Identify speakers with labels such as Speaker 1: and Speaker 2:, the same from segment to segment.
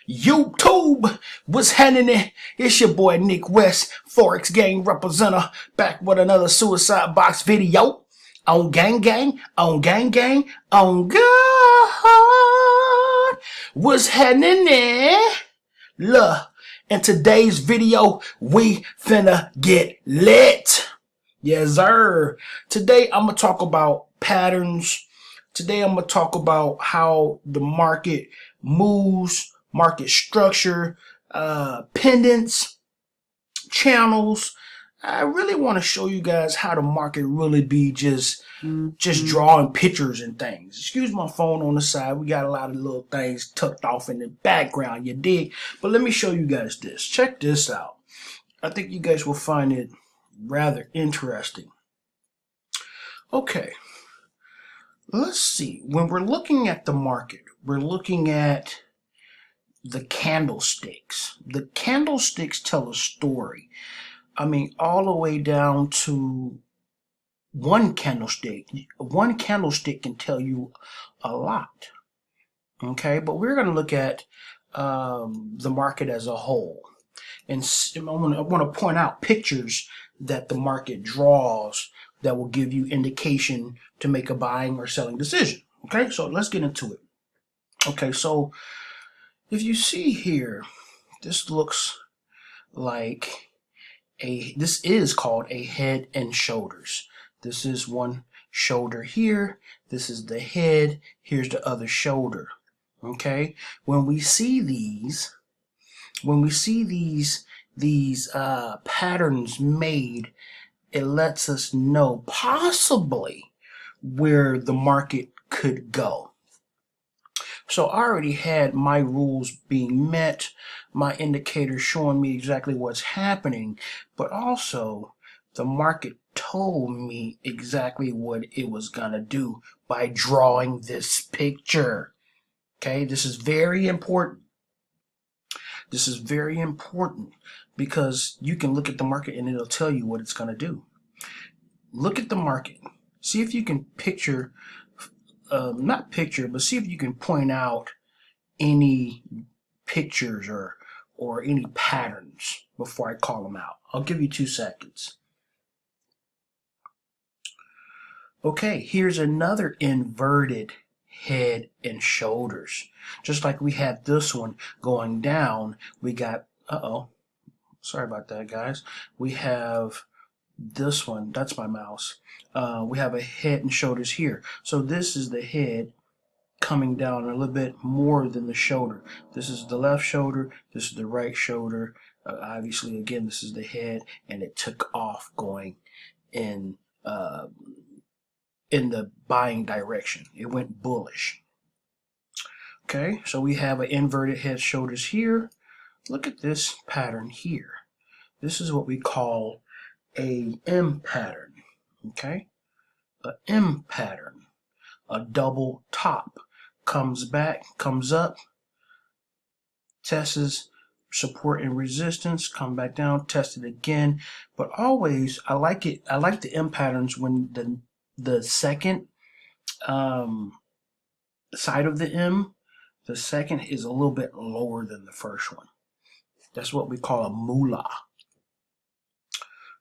Speaker 1: YouTube, what's happening? It's your boy Nick West, Forex Gang representative, back with another suicide box video on gang gang, on gang gang, on God. What's happening there? Look, in today's video, we finna get lit. Yes, sir. Today, I'm gonna talk about patterns. Today, I'm gonna talk about how the market moves, market structure, pendants, channels. I really want to show you guys how the market really be just drawing pictures and things. Excuse my phone on the side. We got a lot of little things tucked off in the background, you dig? But let me show you guys this. Check this out. I think you guys will find it rather interesting. Okay, let's see. When we're looking at the market, we're looking at the candlesticks. The candlesticks tell a story. I mean, all the way down to one candlestick. One candlestick can tell you a lot. Okay, but we're going to look at the market as a whole. And I want to point out pictures that the market draws that will give you indication to make a buying or selling decision. Okay, so let's get into it. Okay, so if you see here, this looks like this is called a head and shoulders. This is one shoulder here. This is the head. Here's the other shoulder. Okay, when we see these patterns made, it lets us know possibly where the market could go. So I already had my rules being met, my indicators showing me exactly what's happening, but also the market told me exactly what it was gonna do by drawing this picture. Okay, this is very important. This is very important because you can look at the market and it'll tell you what it's gonna do. Look at the market. See if you can picture, not picture, but see if you can point out any pictures or any patterns before I call them out. I'll give you 2 seconds. Okay, here's another inverted head and shoulders. Just like we had this one going down, we got, sorry about that, guys. We have this one, that's my mouse. We have a head and shoulders here. So this is the head coming down a little bit more than the shoulder. This is the left shoulder, this is the right shoulder. Obviously, again, this is the head, and it took off going in the buying direction. It went bullish. Okay, so we have an inverted head shoulders here. Look at this pattern here. This is what we call a M pattern. Okay, a M pattern, a double top. Comes back, comes up, tests support and resistance, come back down, test it again. But always, I like it. I like the M patterns when the second side of the M, the second is a little bit lower than the first one. That's what we call a moolah.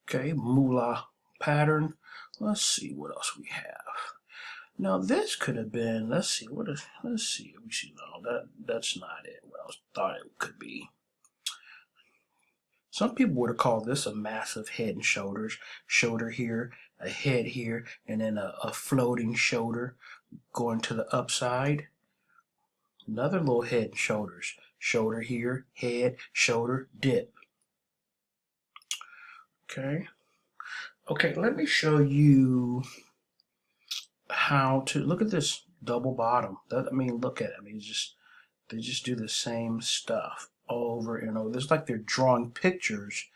Speaker 1: Okay, moolah pattern. Let's see what else we have. Now this could have been, let's see, no, that's not it. What I thought it could be. Some people would have called this a massive head and shoulders. Shoulder here, a head here, and then a floating shoulder going to the upside. Another little head and shoulders. Shoulder here, head, shoulder, dip. Okay. Okay, let me show you how to look at this double bottom. Look at it. They just do the same stuff over and over. It's like they're drawing pictures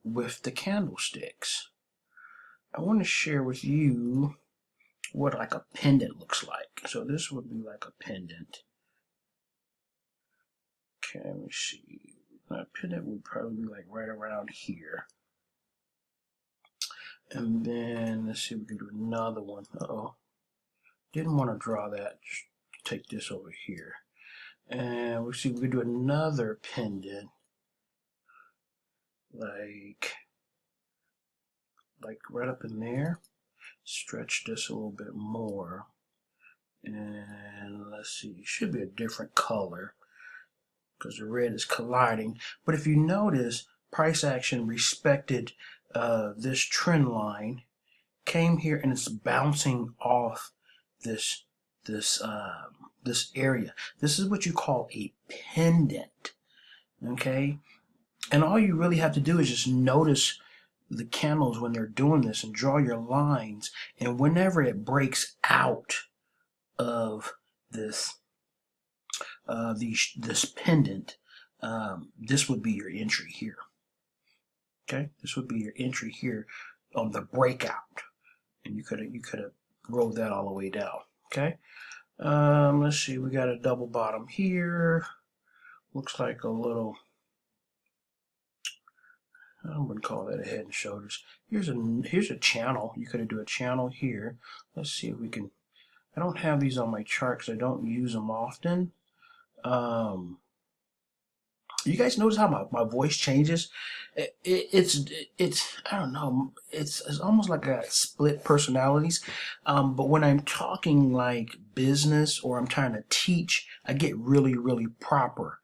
Speaker 1: with the candlesticks. I want to share with you what like a pendant looks like. So this would be like a pendant. Okay, let me see. A pendant would probably be like right around here. And then let's see if we can do another one. Didn't want to draw that. Just take this over here. And we'll see, we can do another pendant, like right up in there. Stretch this a little bit more. And let's see, it should be a different color because the red is colliding. But if you notice, price action respected this trend line, came here, and it's bouncing off this this area. This is what you call a pendant, okay? And all you really have to do is just notice the candles when they're doing this and draw your lines, and whenever it breaks out of this this pendant, this would be your entry here. Okay, this would be your entry here on the breakout, and you could have rolled that all the way down. Okay, let's see, we got a double bottom here. Looks like a little, I wouldn't call that a head and shoulders. Here's a channel. You could do a channel here. Let's see if we can. I don't have these on my chart because I don't use them often. You guys notice how my voice changes? It's I don't know. It's almost like I got split personalities. But when I'm talking like business or I'm trying to teach, I get really proper.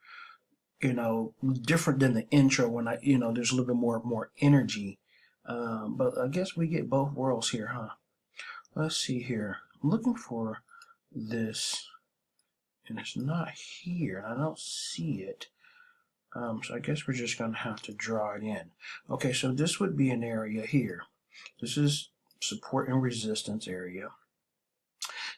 Speaker 1: You know, different than the intro when there's a little bit more energy. But I guess we get both worlds here, huh? Let's see here. I'm looking for this, and it's not here, and I don't see it. So I guess we're just going to have to draw it in. Okay, so this would be an area here. This is support and resistance area.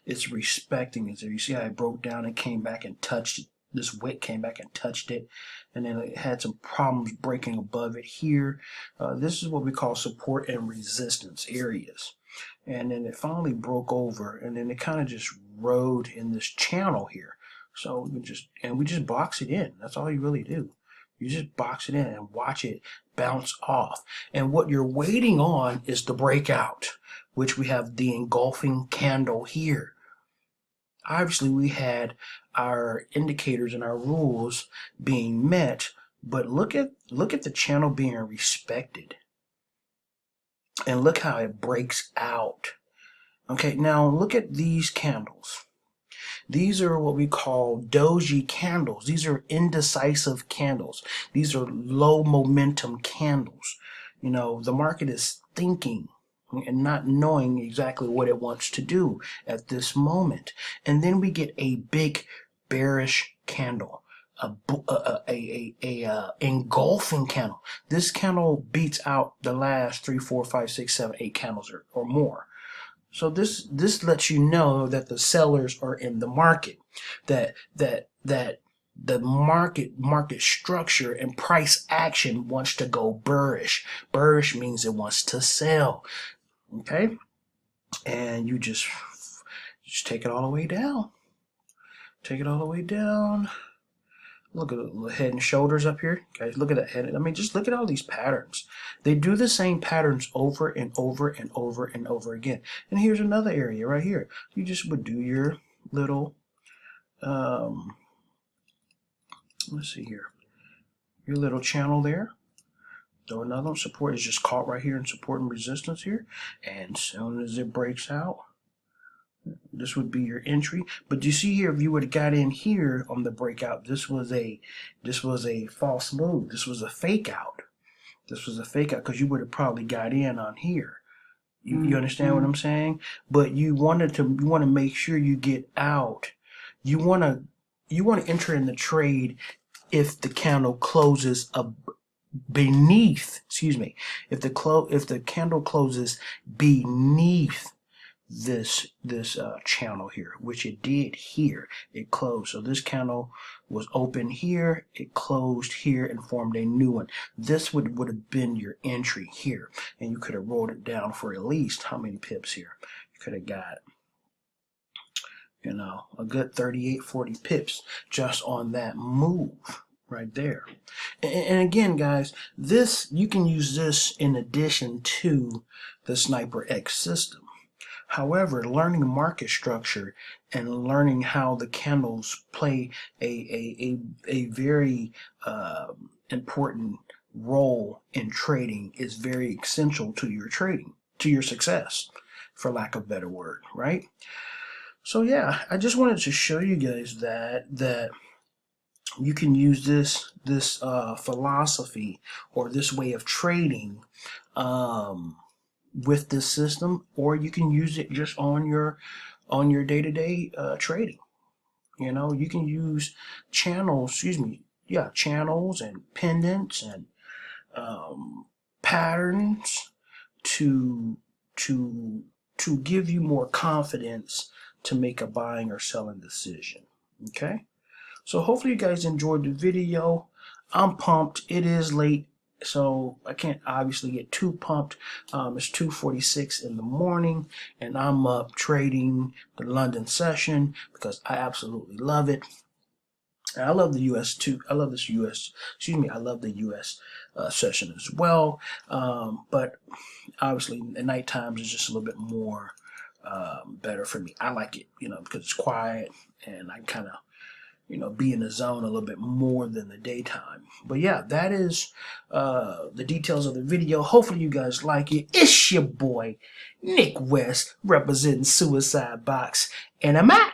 Speaker 1: It's respecting it. So you see how I broke down and came back and touched it. This wick came back and touched it, and then it had some problems breaking above it here. This is what we call support and resistance areas. And then it finally broke over, and then it kind of just rode in this channel here. So we just box it in. That's all you really do. You just box it in and watch it bounce off. And what you're waiting on is the breakout, which we have the engulfing candle here. Obviously, we had our indicators and our rules being met, but look at the channel being respected. And look how it breaks out. Okay, now look at these candles. These are what we call Doji Candles. These are indecisive candles. These are low momentum candles. You know, the market is thinking and not knowing exactly what it wants to do at this moment. And then we get a big bearish candle, a engulfing candle. This candle beats out the last 3, 4, 5, 6, 7, 8 candles or more. So this lets you know that the sellers are in the market, that the market structure and price action wants to go bearish. Bearish means it wants to sell. Okay, and you just take it all the way down. Take it all the way down. Look at the head and shoulders up here. Guys, look at that head. I mean, just look at all these patterns. They do the same patterns over and over and over and over again. And here's another area right here. You just would do your little, let's see here, your little channel there. So another one, support is just caught right here in support and resistance here. And as soon as it breaks out, this would be your entry. But you see here, if you would have got in here on the breakout, this was a false move. This was a fake out. This was a fake out because you would have probably got in on here. You understand what I'm saying? But you want to make sure you get out. You want to enter in the trade if the candle closes beneath. Excuse me. If the candle closes beneath this channel here, which it did here. It closed. So this candle was open here, it closed here and formed a new one. This would have been your entry here, and you could have rolled it down for at least how many pips here? You could have got, you know, a good 38, 40 pips just on that move right there. And again, guys, you can use this in addition to the Sniper X system. However, learning market structure and learning how the candles play a very important role in trading is very essential to your trading, to your success, for lack of a better word, right? So yeah, I just wanted to show you guys that you can use this philosophy or this way of trading with this system, or you can use it just on your day-to-day trading. You know, you can use channels, channels and pendants and patterns to to give you more confidence to make a buying or selling decision. Okay, so hopefully you guys enjoyed the video. I'm pumped. It is late, so I can't obviously get too pumped. It's 2:46 in the morning, and I'm up trading the London session because I absolutely love it. And I love the U.S. too. I love this U.S. I love the U.S. Session as well. But obviously, at night times is just a little bit more better for me. I like it, because it's quiet and I kind of, be in the zone a little bit more than the daytime. But yeah, that is the details of the video. Hopefully you guys like it. It's your boy, Nick West, representing Suicide Box, and I'm out.